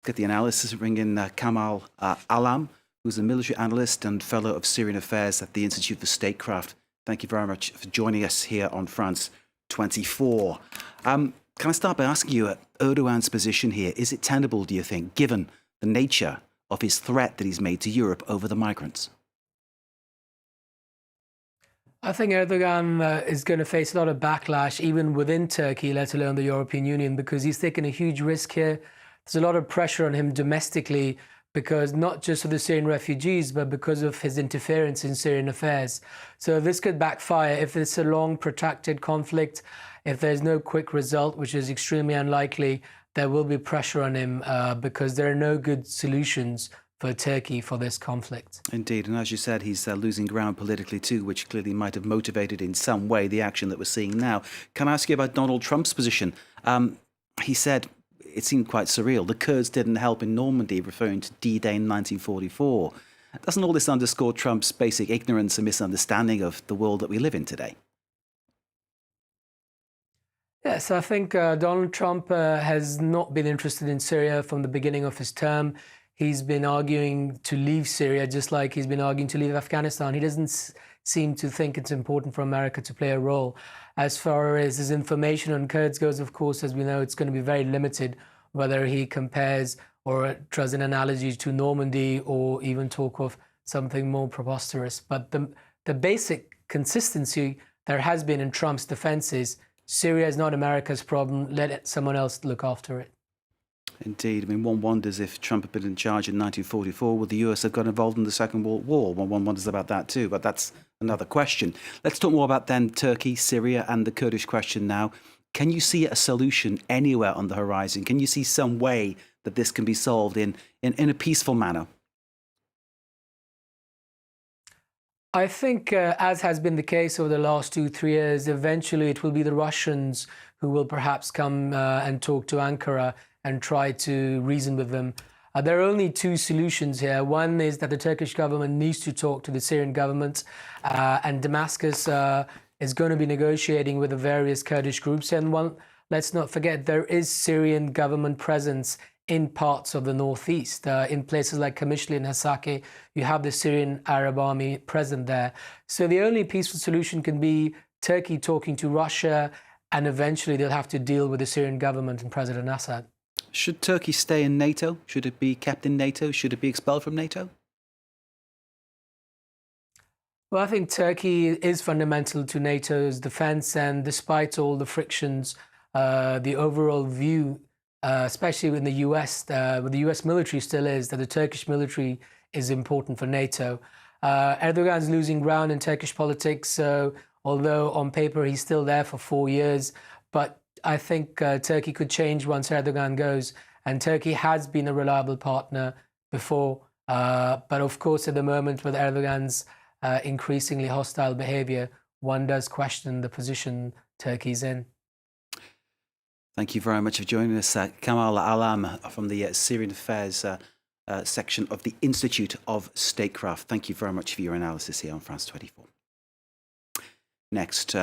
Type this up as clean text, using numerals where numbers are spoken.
at the Analyst is bringing Kamal Alam, who's a military analyst and fellow of Syrian affairs at the Institute for Statecraft. Thank you very much for joining us here on France 24. Can I start by asking you, Erdogan's position here, is it tenable, do you think, given the nature of his threat that he's made to Europe over the migrants? I think Erdogan is going to face a lot of backlash, even within Turkey, let alone the European Union, because he's taken a huge risk here. There's a lot of pressure on him domestically, because not just of the Syrian refugees, but because of his interference in Syrian affairs. So this could backfire if it's a long, protracted conflict. If there's no quick result, which is extremely unlikely, there will be pressure on him because there are no good solutions for Turkey for this conflict. Indeed, and as you said, he's losing ground politically too, which clearly might have motivated in some way the action that we're seeing now. Can I ask you about Donald Trump's position? He said, it seemed quite surreal, the Kurds didn't help in Normandy, referring to D-Day in 1944. Doesn't all this underscore Trump's basic ignorance and misunderstanding of the world that we live in today? Yes, I think Donald Trump has not been interested in Syria from the beginning of his term. He's been arguing to leave Syria, just like he's been arguing to leave Afghanistan. He doesn't seem to think it's important for America to play a role. As far as his information on Kurds goes, of course, as we know, it's going to be very limited, whether he compares or draws an analogy to Normandy or even talk of something more preposterous. But the basic consistency there has been in Trump's defense is Syria is not America's problem. Let someone else look after it. Indeed. I mean, one wonders if Trump had been in charge in 1944, would the US have got involved in the Second World War? One wonders about that too, but that's another question. Let's talk more about then Turkey, Syria and the Kurdish question now. Can you see a solution anywhere on the horizon? Can you see some way that this can be solved in a peaceful manner? I think, as has been the case over the last 2-3 years, eventually it will be the Russians who will perhaps come and talk to Ankara and try to reason with them. There are only two solutions here. One is that the Turkish government needs to talk to the Syrian government, and Damascus is going to be negotiating with the various Kurdish groups. And let's not forget, there is Syrian government presence in parts of the northeast. In places like Kamishli and Hasaki, you have the Syrian Arab army present there. So the only peaceful solution can be Turkey talking to Russia, and eventually they'll have to deal with the Syrian government and President Assad. Should Turkey stay in NATO? Should it be kept in NATO? Should it be expelled from NATO? Well, I think Turkey is fundamental to NATO's defense, and despite all the frictions, the overall view, especially in the US, with the US military still is that the Turkish military is important for NATO. Erdogan's losing ground in Turkish politics, so although on paper he's still there for 4 years, but I think Turkey could change once Erdogan goes, and Turkey has been a reliable partner before. But of course, at the moment, with Erdogan's increasingly hostile behavior, one does question the position Turkey's in. Thank you very much for joining us, Kamal Alam from the Syrian Affairs section of the Institute of Statecraft. Thank you very much for your analysis here on France 24. Next,